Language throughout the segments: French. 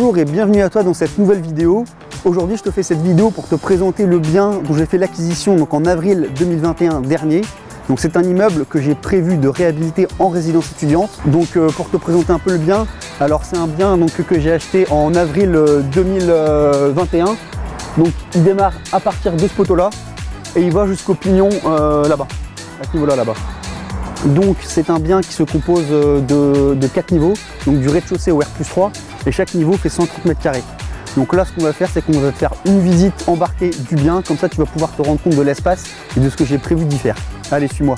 Bonjour et bienvenue à toi dans cette nouvelle vidéo. Aujourd'hui je te fais cette vidéo pour te présenter le bien dont j'ai fait l'acquisition en avril 2021 dernier. Donc c'est un immeuble que j'ai prévu de réhabiliter en résidence étudiante. Donc pour te présenter un peu le bien, alors c'est un bien que j'ai acheté en avril 2021. Donc il démarre à partir de ce poteau là et il va jusqu'au pignon là-bas, à ce niveau-là là-bas. Donc c'est un bien qui se compose de 4 niveaux, donc du rez-de-chaussée au R+3 et chaque niveau fait 130 m². Donc là ce qu'on va faire c'est qu'on va te faire une visite embarquée du bien, comme ça tu vas pouvoir te rendre compte de l'espace et de ce que j'ai prévu d'y faire. Allez, suis-moi.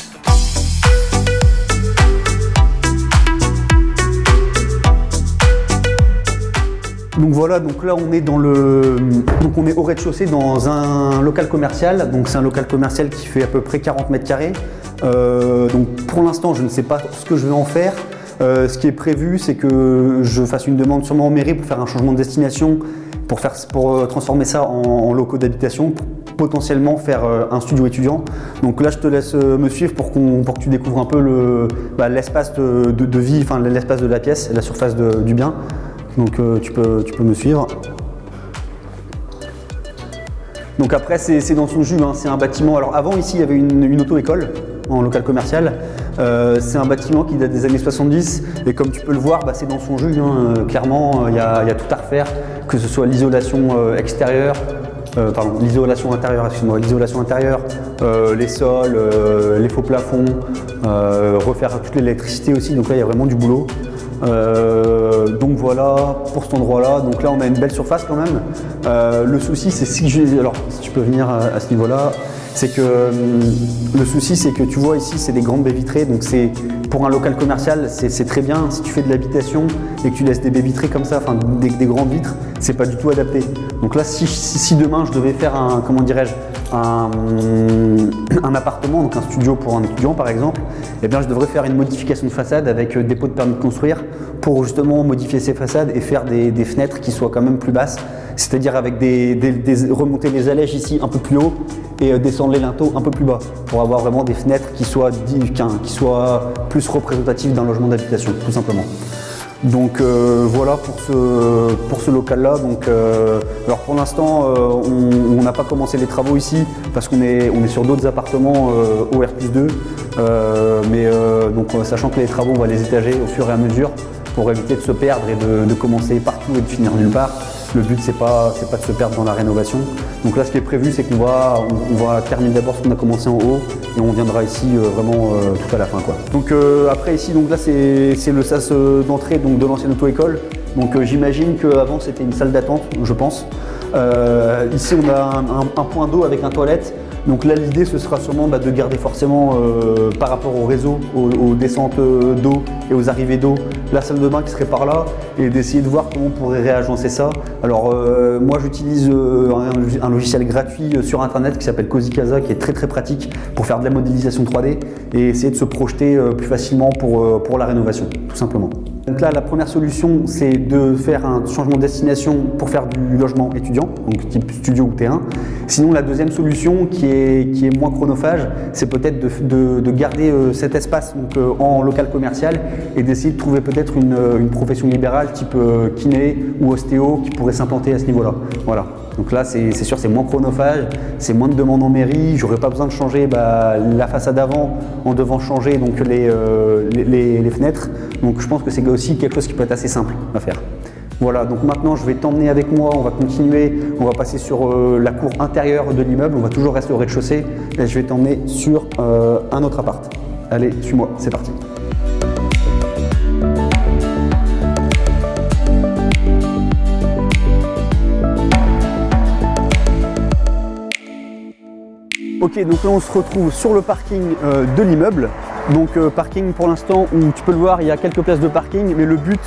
Donc voilà, donc là on est on est au rez-de-chaussée dans un local commercial. Donc c'est un local commercial qui fait à peu près 40 m². Donc pour l'instant je ne sais pas ce que je vais en faire. Ce qui est prévu c'est que je fasse une demande sûrement en mairie pour faire un changement de destination, pour transformer ça en locaux d'habitation, pour potentiellement faire un studio étudiant. Donc là je te laisse me suivre pour que tu découvres un peu l'espace de vie, enfin l'espace de la pièce, la surface du bien. Donc tu peux me suivre. Donc après c'est dans son jus, hein, c'est un bâtiment. Alors avant ici il y avait une auto-école en local commercial. C'est un bâtiment qui date des années 70 et comme tu peux le voir c'est dans son jus, hein. Clairement il y a tout à refaire, que ce soit l'isolation extérieure, l'isolation intérieure, excuse-moi, l'isolation intérieure, les sols, les faux plafonds, refaire toute l'électricité aussi, donc là il y a vraiment du boulot. Donc voilà pour cet endroit là, donc là on a une belle surface quand même. Le souci c'est si tu peux venir à ce niveau là, c'est que le souci c'est que tu vois ici c'est des grandes baies vitrées, donc c'est pour un local commercial c'est très bien. Si tu fais de l'habitation et que tu laisses des baies vitrées comme ça, enfin des grandes vitres, c'est pas du tout adapté. Donc là si demain je devais faire un appartement, donc un studio pour un étudiant par exemple, eh bien je devrais faire une modification de façade avec dépôt de permis de construire pour justement modifier ces façades et faire des fenêtres qui soient quand même plus basses, c'est-à-dire avec remonter les allèges ici un peu plus haut et descendre les linteaux un peu plus bas pour avoir vraiment des fenêtres qui soient plus représentatives d'un logement d'habitation tout simplement. Donc voilà pour ce local là. Donc alors pour l'instant on n'a pas commencé les travaux ici parce qu'on est sur d'autres appartements au R+2, donc sachant que les travaux on va les étager au fur et à mesure pour éviter de se perdre et de commencer partout et de finir nulle part. Le but c'est pas de se perdre dans la rénovation. Donc là ce qui est prévu c'est qu'on va terminer d'abord ce qu'on a commencé en haut et on viendra ici vraiment tout à la fin quoi. Donc après ici donc là c'est le sas d'entrée de l'ancienne auto-école. Donc j'imagine qu'avant c'était une salle d'attente je pense. Ici on a un point d'eau avec un toilette. Donc là l'idée ce sera sûrement de garder forcément par rapport au réseau, aux descentes d'eau et aux arrivées d'eau, la salle de bain qui serait par là et d'essayer de voir comment on pourrait réagencer ça. Alors moi j'utilise un logiciel gratuit sur internet qui s'appelle Cozy Casa, qui est très pratique pour faire de la modélisation 3D et essayer de se projeter plus facilement pour la rénovation tout simplement. Donc là la première solution c'est de faire un changement de destination pour faire du logement étudiant, donc type studio ou T1. Sinon la deuxième solution qui est moins chronophage, c'est peut-être de garder cet espace en local commercial et d'essayer de trouver peut-être une profession libérale type kiné ou ostéo qui pourrait s'implanter à ce niveau-là. Voilà. Donc là c'est sûr c'est moins chronophage, c'est moins de demandes en mairie, j'aurais pas besoin de changer la façade avant en devant changer donc les fenêtres. Donc je pense que c'est aussi quelque chose qui peut être assez simple à faire. Voilà, donc maintenant je vais t'emmener avec moi, on va continuer, on va passer sur la cour intérieure de l'immeuble, on va toujours rester au rez-de-chaussée et je vais t'emmener sur un autre appart. Allez, suis-moi, c'est parti. Ok, donc là on se retrouve sur le parking de l'immeuble. Donc parking pour l'instant où tu peux le voir, il y a quelques places de parking, mais le but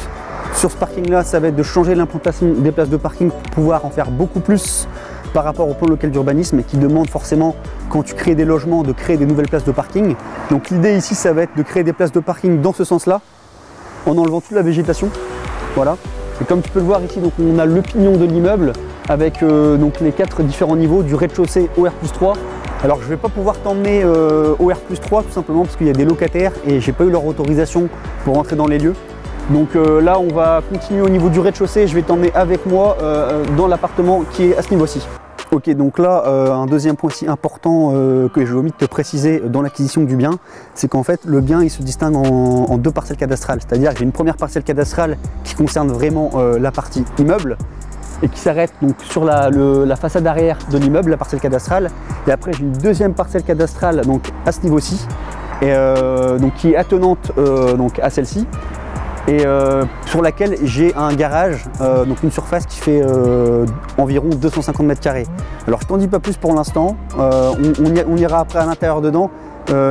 sur ce parking là ça va être de changer l'implantation des places de parking pour pouvoir en faire beaucoup plus par rapport au plan local d'urbanisme et qui demande forcément quand tu crées des logements de créer des nouvelles places de parking. Donc l'idée ici ça va être de créer des places de parking dans ce sens là en enlevant toute la végétation. Voilà. Et comme tu peux le voir ici, donc on a le pignon de l'immeuble avec donc les 4 différents niveaux du rez-de-chaussée au R+3. Alors je ne vais pas pouvoir t'emmener au R+3 tout simplement parce qu'il y a des locataires et j'ai pas eu leur autorisation pour rentrer dans les lieux. Donc là, on va continuer au niveau du rez-de-chaussée. Je vais t'emmener avec moi dans l'appartement qui est à ce niveau-ci. Ok, donc là, un deuxième point aussi important que j'ai omis de te préciser dans l'acquisition du bien, c'est qu'en fait, le bien, il se distingue en deux parcelles cadastrales. C'est-à-dire que j'ai une première parcelle cadastrale qui concerne vraiment la partie immeuble et qui s'arrête donc sur la façade arrière de l'immeuble, la parcelle cadastrale. Et après, j'ai une deuxième parcelle cadastrale donc à ce niveau-ci, et donc qui est attenante donc à celle-ci. Et sur laquelle j'ai un garage, donc une surface qui fait environ 250 mètres carrés. Alors je t'en dis pas plus pour l'instant, on ira après à l'intérieur dedans,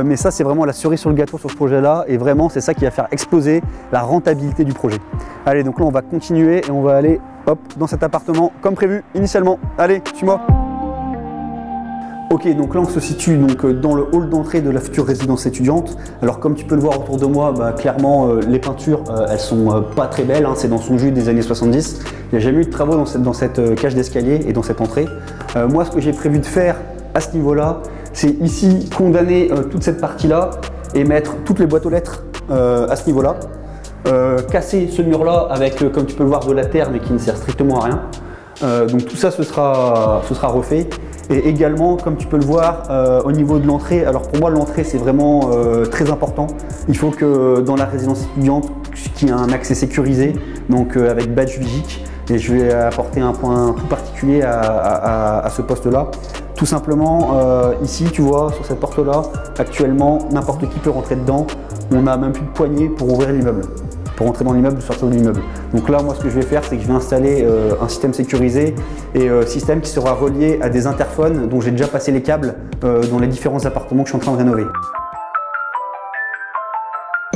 mais ça c'est vraiment la cerise sur le gâteau sur ce projet-là, et vraiment c'est ça qui va faire exploser la rentabilité du projet. Allez, donc là on va continuer et on va aller hop dans cet appartement comme prévu initialement. Allez, suis-moi. Ok, donc là on se situe donc dans le hall d'entrée de la future résidence étudiante. Alors comme tu peux le voir autour de moi, clairement les peintures elles sont pas très belles, hein, c'est dans son jus des années 70. Il n'y a jamais eu de travaux dans cette cage d'escalier et dans cette entrée. Moi ce que j'ai prévu de faire à ce niveau-là, c'est ici condamner toute cette partie-là et mettre toutes les boîtes aux lettres à ce niveau-là. Casser ce mur-là avec, comme tu peux le voir, de la terre mais qui ne sert strictement à rien. Donc tout ça ce sera refait. Et également, comme tu peux le voir, au niveau de l'entrée, alors pour moi l'entrée c'est vraiment très important. Il faut que dans la résidence étudiante, qu'il y ait un accès sécurisé, donc avec badge Vigic, et je vais apporter un point tout particulier à ce poste-là. Tout simplement, ici tu vois, sur cette porte-là, actuellement n'importe qui peut rentrer dedans. On n'a même plus de poignée pour ouvrir l'immeuble, pour entrer dans l'immeuble ou sortir de l'immeuble. Donc là, moi, ce que je vais faire, c'est que je vais installer un système sécurisé et système qui sera relié à des interphones dont j'ai déjà passé les câbles dans les différents appartements que je suis en train de rénover.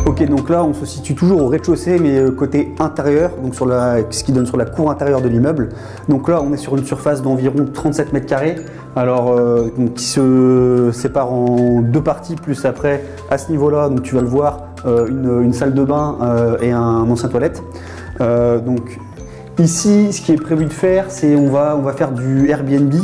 Ok, donc là, on se situe toujours au rez-de-chaussée, mais côté intérieur, donc sur ce qui donne sur la cour intérieure de l'immeuble. Donc là, on est sur une surface d'environ 37 mètres carrés, alors donc, qui se sépare en deux parties, plus après, à ce niveau-là, donc tu vas le voir, une salle de bain et un ancien toilette. Donc ici, ce qui est prévu de faire, c'est on va faire du Airbnb.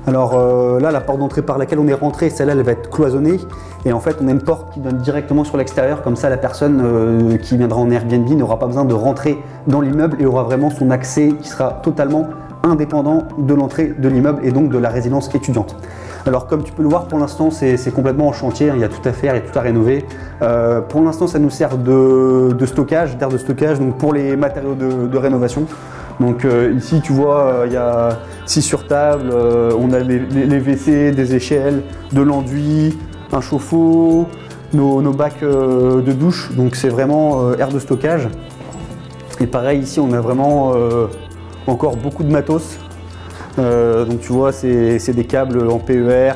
Alors là, la porte d'entrée par laquelle on est rentré, celle-là, elle va être cloisonnée. Et en fait, on a une porte qui donne directement sur l'extérieur. Comme ça, la personne qui viendra en Airbnb n'aura pas besoin de rentrer dans l'immeuble et aura vraiment son accès qui sera totalement indépendant de l'entrée de l'immeuble et donc de la résidence étudiante. Alors comme tu peux le voir, pour l'instant c'est complètement en chantier, hein, il y a tout à faire, il y a tout à rénover. Pour l'instant ça nous sert de stockage, d'air de stockage, donc pour les matériaux de rénovation. Donc ici tu vois, il y a 6 sur table, on a les WC, des échelles, de l'enduit, un chauffe-eau, nos bacs de douche, donc c'est vraiment air de stockage. Et pareil ici on a vraiment encore beaucoup de matos. Donc tu vois, c'est des câbles en PER,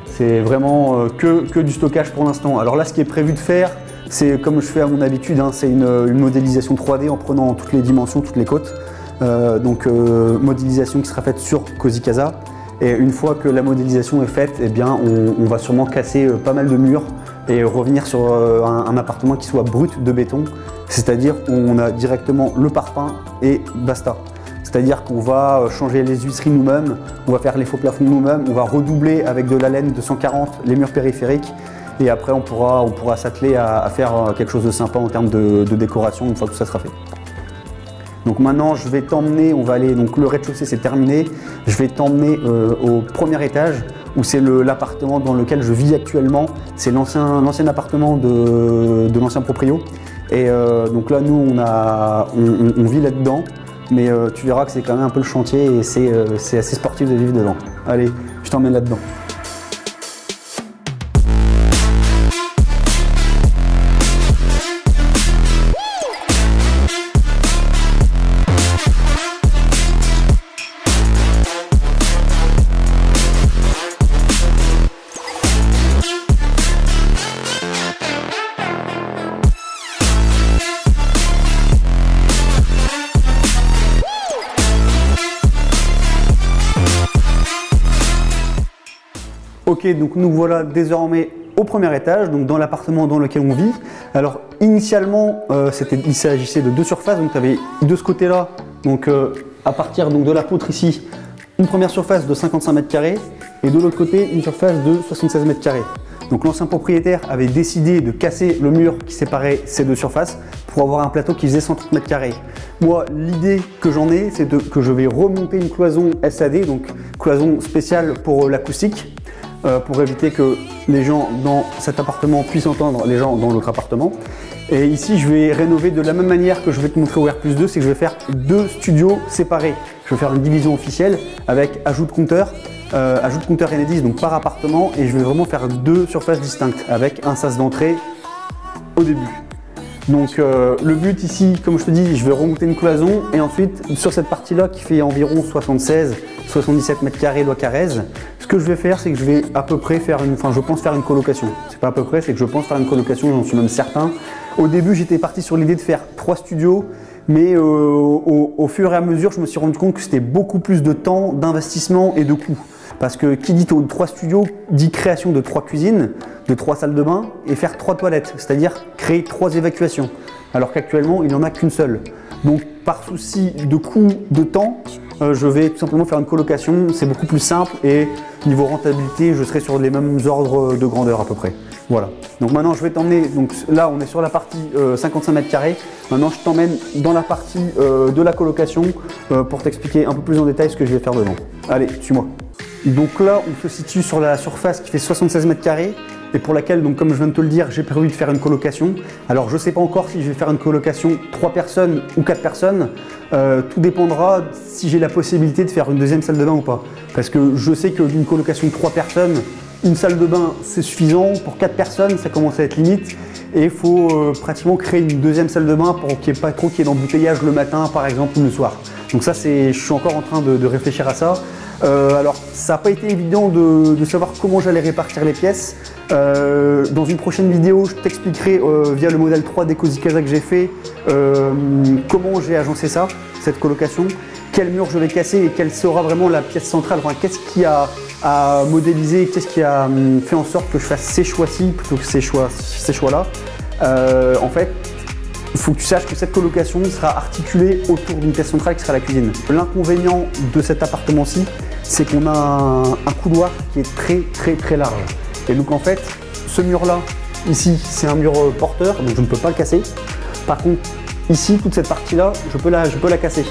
c'est vraiment que du stockage pour l'instant. Alors là, ce qui est prévu de faire, c'est comme je fais à mon habitude, hein, c'est une modélisation 3D en prenant toutes les dimensions, toutes les côtes. Donc modélisation qui sera faite sur Cozy Casa. Et une fois que la modélisation est faite, eh bien, on va sûrement casser pas mal de murs et revenir sur un appartement qui soit brut de béton. C'est-à-dire on a directement le parpaing et basta. C'est-à-dire qu'on va changer les huisseries nous-mêmes, on va faire les faux plafonds nous-mêmes, on va redoubler avec de la laine 240 les murs périphériques et après on pourra s'atteler à faire quelque chose de sympa en termes de décoration une fois que tout ça sera fait. Donc maintenant je vais t'emmener, on va aller, donc le rez-de-chaussée c'est terminé, je vais t'emmener au premier étage où c'est l'appartement dans lequel je vis actuellement, c'est l'ancien appartement de l'ancien proprio et donc là nous on vit là-dedans. Mais tu verras que c'est quand même un peu le chantier et c'est assez sportif de vivre dedans. Allez, je t'emmène là-dedans. Ok, donc nous voilà désormais au premier étage, donc dans l'appartement dans lequel on vit. Alors initialement, il s'agissait de deux surfaces, donc tu avais de ce côté-là, donc à partir donc, de la poutre ici, une première surface de 55 mètres carrés et de l'autre côté une surface de 76 mètres carrés. Donc l'ancien propriétaire avait décidé de casser le mur qui séparait ces deux surfaces pour avoir un plateau qui faisait 130 mètres carrés. Moi, l'idée que j'en ai, c'est que je vais remonter une cloison SAD, donc cloison spéciale pour l'acoustique, pour éviter que les gens dans cet appartement puissent entendre les gens dans l'autre appartement. Et ici, je vais rénover de la même manière que je vais te montrer au R+2, c'est que je vais faire deux studios séparés. Je vais faire une division officielle avec ajout de compteur Enedis, donc par appartement, et je vais vraiment faire deux surfaces distinctes avec un sas d'entrée au début. Donc le but ici, comme je te dis, je vais remonter une cloison et ensuite sur cette partie-là qui fait environ 76-77 mètres carrés loi Carrez, ce que je vais faire, c'est que je vais à peu près faire je pense faire une colocation. C'est pas à peu près, c'est que je pense faire une colocation, j'en suis même certain. Au début, j'étais parti sur l'idée de faire 3 studios, mais au fur et à mesure, je me suis rendu compte que c'était beaucoup plus de temps, d'investissement et de coûts. Parce que qui dit 3 studios dit création de 3 cuisines, de 3 salles de bain et faire 3 toilettes, c'est-à-dire créer 3 évacuations, alors qu'actuellement il n'y en a qu'une seule. Donc par souci de coût, de temps, je vais tout simplement faire une colocation, c'est beaucoup plus simple et niveau rentabilité, je serai sur les mêmes ordres de grandeur à peu près. Voilà. Donc maintenant je vais t'emmener, donc là on est sur la partie 55 mètres carrés, maintenant je t'emmène dans la partie de la colocation pour t'expliquer un peu plus en détail ce que je vais faire dedans. Allez, suis-moi. Donc là, on se situe sur la surface qui fait 76 mètres carrés et pour laquelle, donc comme je viens de te le dire, j'ai prévu de faire une colocation. Alors je ne sais pas encore si je vais faire une colocation 3 personnes ou 4 personnes. Tout dépendra si j'ai la possibilité de faire une deuxième salle de bain ou pas. Parce que je sais que d'une colocation de 3 personnes, une salle de bain c'est suffisant. Pour 4 personnes, ça commence à être limite. Et il faut pratiquement créer une deuxième salle de bain pour qu'il n'y ait pas trop qu'il y ait d'embouteillage le matin par exemple ou le soir. Donc ça, je suis encore en train de réfléchir à ça. Alors ça n'a pas été évident de savoir comment j'allais répartir les pièces. Dans une prochaine vidéo, je t'expliquerai via le modèle 3D Cozy Casa que j'ai fait comment j'ai agencé ça, cette colocation, quel mur je vais casser et quelle sera vraiment la pièce centrale, enfin, qu'est-ce qui a modélisé, qu'est-ce qui a fait en sorte que je fasse ces choix-ci plutôt que ces choix-là. En fait, il faut que tu saches que cette colocation sera articulée autour d'une pièce centrale qui sera la cuisine. L'inconvénient de cet appartement-ci, c'est qu'on a un couloir qui est très large. Et donc en fait, ce mur-là, ici, c'est un mur porteur, donc je ne peux pas le casser. Par contre, ici, toute cette partie-là, je peux la casser.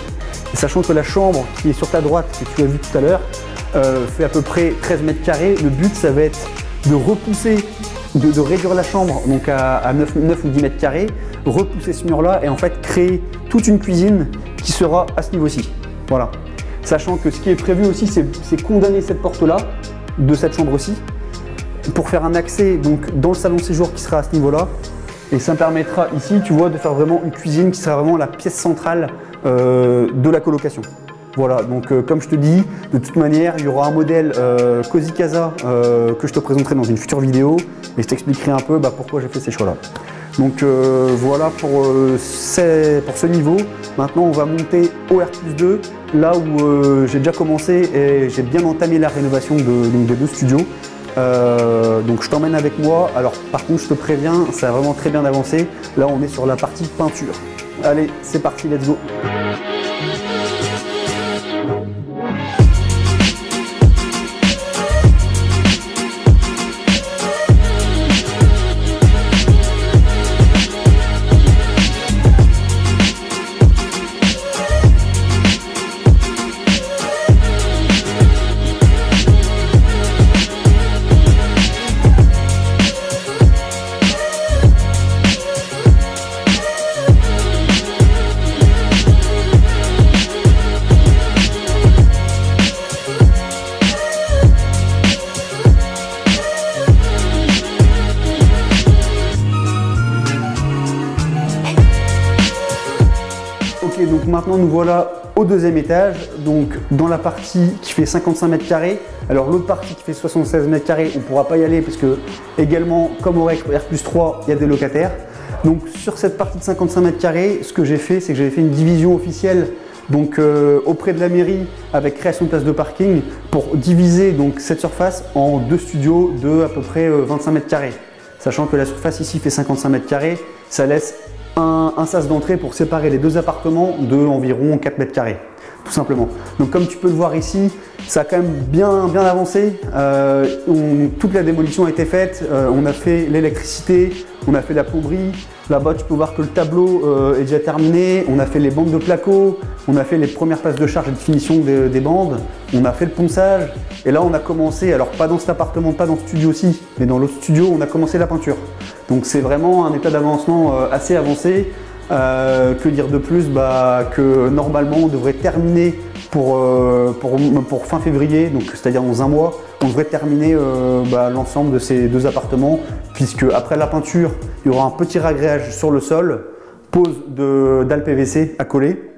Et sachant que la chambre qui est sur ta droite, que tu as vu tout à l'heure, fait à peu près 13 mètres carrés, le but, ça va être de repousser, de réduire la chambre donc à 9 ou 10 mètres carrés, repousser ce mur-là et en fait créer toute une cuisine qui sera à ce niveau-ci. Voilà. Sachant que ce qui est prévu aussi, c'est condamner cette porte-là de cette chambre-ci pour faire un accès donc dans le salon de séjour qui sera à ce niveau-là. Et ça me permettra ici, tu vois, de faire vraiment une cuisine qui sera vraiment la pièce centrale de la colocation. Voilà, donc comme je te dis, de toute manière, il y aura un modèle Cozy Casa que je te présenterai dans une future vidéo et je t'expliquerai un peu pourquoi j'ai fait ces choix-là. Donc voilà pour ce niveau. Maintenant, on va monter au R+2, là où j'ai déjà commencé et j'ai bien entamé la rénovation des 2 studios. Donc je t'emmène avec moi. Alors par contre, je te préviens, ça a vraiment très bien avancé. Là, on est sur la partie peinture. Allez, c'est parti, let's go. Donc maintenant nous voilà au 2e étage, donc dans la partie qui fait 55 mètres carrés. Alors l'autre partie qui fait 76 mètres carrés, on ne pourra pas y aller parce que également comme au R+3, il y a des locataires. Donc sur cette partie de 55 mètres carrés, ce que j'ai fait, c'est que j'avais fait une division officielle donc auprès de la mairie avec création de places de parking pour diviser donc cette surface en 2 studios de à peu près 25 mètres carrés. Sachant que la surface ici fait 55 mètres carrés, ça laisse un sas d'entrée pour séparer les 2 appartements de environ 4 mètres carrés. tout simplement. Donc comme tu peux le voir ici, ça a quand même bien avancé. Toute la démolition a été faite, on a fait l'électricité, on a fait la plomberie. Là-bas, tu peux voir que le tableau est déjà terminé. On a fait les bandes de placo, on a fait les premières passes de charge et de finition des bandes, on a fait le ponçage. Et là, on a commencé, alors pas dans cet appartement, pas dans ce studio-ci, mais dans l'autre studio, on a commencé la peinture. Donc c'est vraiment un état d'avancement assez avancé. Que dire de plus, que normalement on devrait terminer pour fin février, donc c'est-à-dire dans un mois, on devrait terminer l'ensemble de ces 2 appartements, puisque après la peinture, il y aura un petit ragréage sur le sol, pose dalles PVC à coller,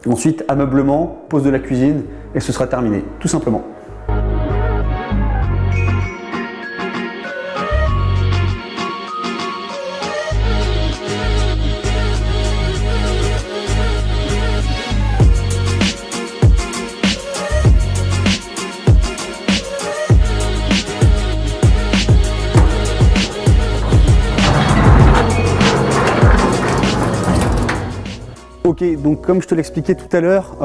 ensuite ameublement, pose de la cuisine, et ce sera terminé, tout simplement. Ok, donc comme je te l'expliquais tout à l'heure,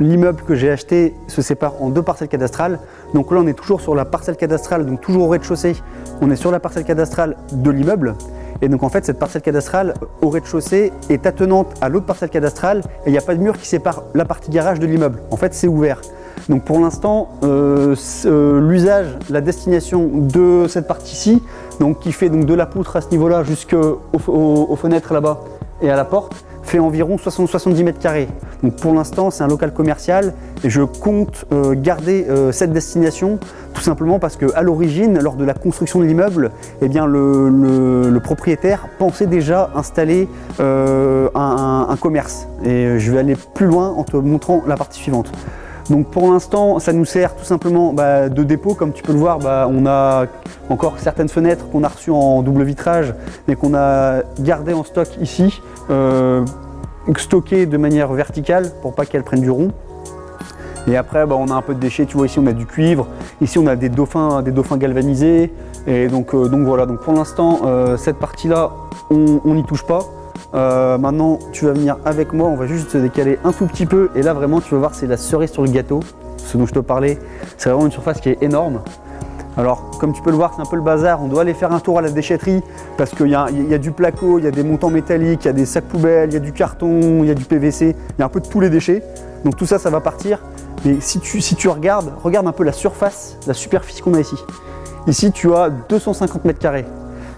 l'immeuble que j'ai acheté se sépare en 2 parcelles cadastrales. Donc là, on est toujours sur la parcelle cadastrale, donc toujours au rez-de-chaussée. On est sur la parcelle cadastrale de l'immeuble. Et donc en fait, cette parcelle cadastrale au rez-de-chaussée est attenante à l'autre parcelle cadastrale et il n'y a pas de mur qui sépare la partie garage de l'immeuble. En fait, c'est ouvert. Donc pour l'instant, l'usage, la destination de cette partie-ci, donc qui fait donc de la poutre à ce niveau-là jusqu'aux fenêtres là-bas et à la porte, fait environ 70 mètres carrés. Donc pour l'instant, c'est un local commercial et je compte garder cette destination tout simplement parce qu'à l'origine, lors de la construction de l'immeuble, eh bien le propriétaire pensait déjà installer un commerce. Et je vais aller plus loin en te montrant la partie suivante. Donc pour l'instant, ça nous sert tout simplement de dépôt. Comme tu peux le voir, on a encore certaines fenêtres qu'on a reçues en double vitrage, mais qu'on a gardées en stock ici, stockées de manière verticale pour pas qu'elles prennent du rond. Et après, on a un peu de déchets. Tu vois ici, on a du cuivre. Ici, on a des dauphins galvanisés. Et donc voilà. Donc pour l'instant, cette partie-là, on n'y touche pas. Maintenant, tu vas venir avec moi, on va juste se décaler un tout petit peu et là vraiment tu vas voir, c'est la cerise sur le gâteau, ce dont je te parlais. C'est vraiment une surface qui est énorme. Alors comme tu peux le voir, c'est un peu le bazar, on doit aller faire un tour à la déchetterie parce qu'il y a du placo, il y a des montants métalliques, il y a des sacs poubelles, il y a du carton, il y a du PVC, il y a un peu de tous les déchets. Donc tout ça, ça va partir. Mais si tu regarde un peu la surface, la superficie qu'on a ici. Ici tu as 250 mètres carrés.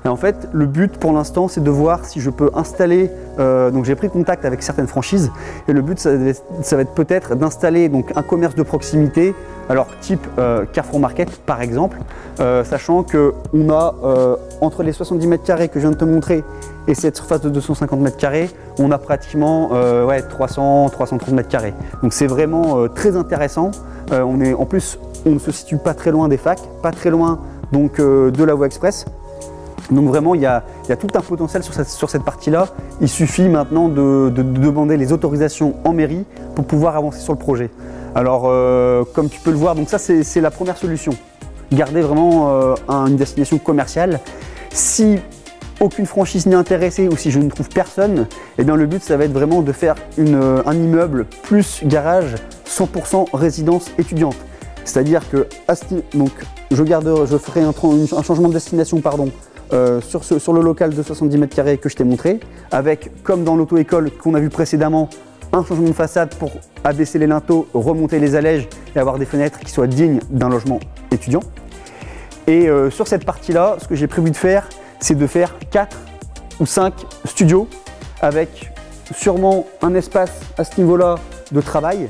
Et en fait, le but pour l'instant, c'est de voir si je peux installer. Donc j'ai pris contact avec certaines franchises et le but, ça va être peut-être d'installer donc un commerce de proximité, alors type Carrefour Market par exemple, sachant que on a entre les 70 mètres carrés que je viens de te montrer et cette surface de 250 mètres carrés, on a pratiquement 330 mètres carrés. Donc c'est vraiment très intéressant. En plus, on ne se situe pas très loin des facs, pas très loin donc de la voie express. Donc vraiment, il y a tout un potentiel sur cette partie-là. Il suffit maintenant de demander les autorisations en mairie pour pouvoir avancer sur le projet. Alors, comme tu peux le voir, donc ça c'est la première solution. Garder vraiment une destination commerciale. Si aucune franchise n'est intéressée ou si je ne trouve personne, eh bien le but ça va être vraiment de faire un immeuble plus garage 100% résidence étudiante. C'est-à-dire que donc, je ferai un changement de destination sur le local de 70 mètres carrés que je t'ai montré, avec, comme dans l'auto-école qu'on a vu précédemment, un changement de façade pour abaisser les linteaux, remonter les allèges et avoir des fenêtres qui soient dignes d'un logement étudiant. Et sur cette partie-là, ce que j'ai prévu de faire, c'est de faire 4 ou 5 studios avec sûrement un espace à ce niveau-là de travail,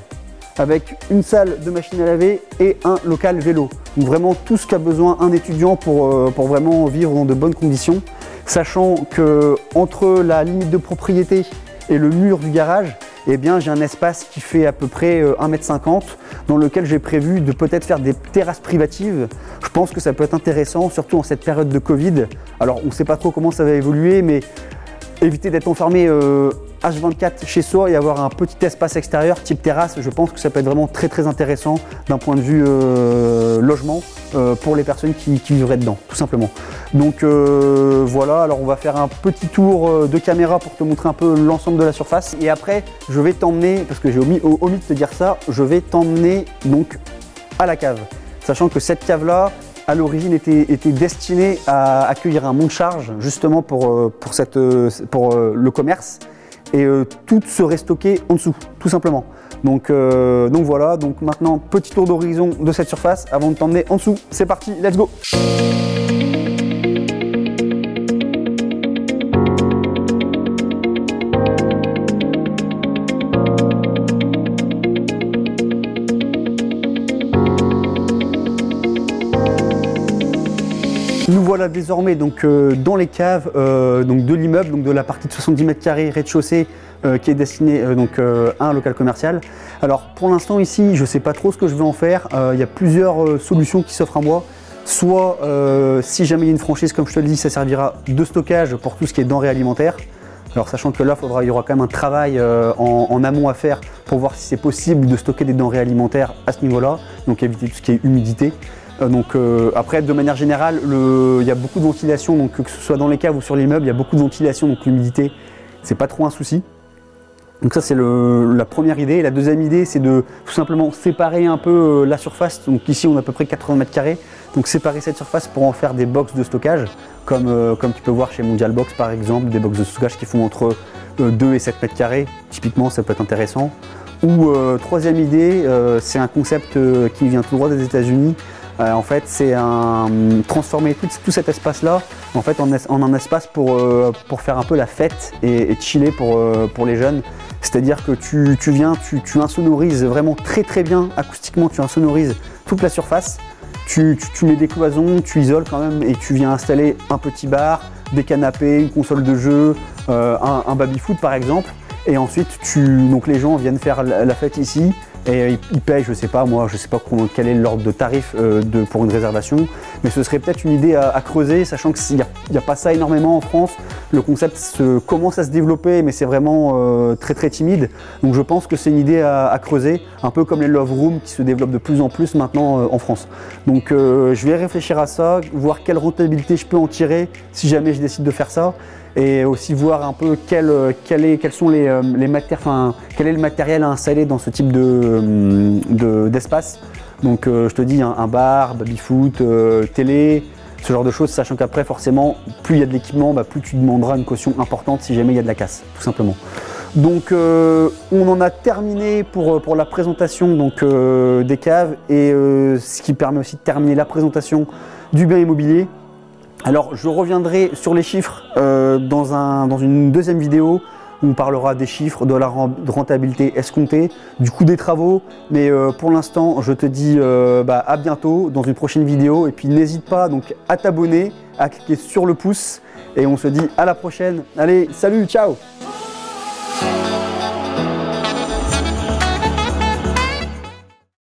avec une salle de machine à laver et un local vélo. Donc vraiment tout ce qu'a besoin un étudiant pour vraiment vivre dans de bonnes conditions, sachant que entre la limite de propriété et le mur du garage, eh bien j'ai un espace qui fait à peu près 1,50 m dans lequel j'ai prévu de peut-être faire des terrasses privatives. Je pense que ça peut être intéressant, surtout en cette période de Covid. Alors on ne sait pas trop comment ça va évoluer, mais éviter d'être enfermé H24 chez soi et avoir un petit espace extérieur type terrasse, je pense que ça peut être vraiment très intéressant d'un point de vue logement pour les personnes qui vivraient dedans, tout simplement. Donc voilà, alors on va faire un petit tour de caméra pour te montrer un peu l'ensemble de la surface. Et après, je vais t'emmener, parce que j'ai omis de te dire ça, je vais t'emmener donc à la cave. Sachant que cette cave-là, à l'origine, était destinée à accueillir un monte-charge, justement pour le commerce. Et tout serait stocké en dessous, tout simplement. Donc voilà, donc maintenant, petit tour d'horizon de cette surface avant de t'emmener en dessous. C'est parti, let's go! Nous voilà désormais donc dans les caves donc de l'immeuble, donc de la partie de 70 mètres carrés rez-de-chaussée qui est destinée à un local commercial. Alors pour l'instant ici, je ne sais pas trop ce que je vais en faire. Il y a plusieurs solutions qui s'offrent à moi. Soit si jamais il y a une franchise, comme je te le dis, ça servira de stockage pour tout ce qui est denrées alimentaires. Alors sachant que là, il y aura quand même un travail en amont à faire pour voir si c'est possible de stocker des denrées alimentaires à ce niveau-là, donc éviter tout ce qui est humidité. Après, de manière générale, il y a beaucoup de ventilation, donc que ce soit dans les caves ou sur l'immeuble, il y a beaucoup de ventilation, donc l'humidité, c'est pas trop un souci. Donc ça, c'est la première idée. Et la deuxième idée, c'est de tout simplement séparer un peu la surface. Donc ici, on a à peu près 80 mètres carrés. Donc séparer cette surface pour en faire des box de stockage, comme tu peux voir chez Mondial Box par exemple, des box de stockage qui font entre 2 et 7 mètres carrés. Typiquement, ça peut être intéressant. Ou troisième idée, c'est un concept qui vient tout droit des États-Unis. En fait, c'est transformer tout cet espace-là en fait, en un espace pour faire un peu la fête et chiller pour les jeunes. C'est-à-dire que tu viens, tu insonorises vraiment très bien acoustiquement, tu insonorises toute la surface. Tu mets des cloisons, tu isoles quand même et tu viens installer un petit bar, des canapés, une console de jeu, un baby-foot par exemple. Et ensuite, donc les gens viennent faire la fête ici. Et ils payent, je sais pas quel est l'ordre de tarif pour une réservation, mais ce serait peut-être une idée à creuser, sachant qu'il n'y a pas ça énormément en France. Le concept commence à se développer, mais c'est vraiment très timide. Donc je pense que c'est une idée à creuser, un peu comme les love rooms qui se développent de plus en plus maintenant en France. Donc je vais réfléchir à ça, voir quelle rentabilité je peux en tirer si jamais je décide de faire ça. Et aussi voir un peu quels sont les matières, quel est le matériel à installer dans ce type d'espace. Donc je te dis un bar, baby-foot, télé, ce genre de choses, sachant qu'après forcément plus il y a de l'équipement, plus tu demanderas une caution importante si jamais il y a de la casse, tout simplement. Donc on en a terminé pour la présentation des caves et ce qui permet aussi de terminer la présentation du bien immobilier. Alors je reviendrai sur les chiffres dans une deuxième vidéo où on parlera des chiffres, de la rentabilité escomptée, du coût des travaux. Mais pour l'instant, je te dis à bientôt dans une prochaine vidéo. Et puis n'hésite pas donc à t'abonner, à cliquer sur le pouce. Et on se dit à la prochaine. Allez, salut, ciao!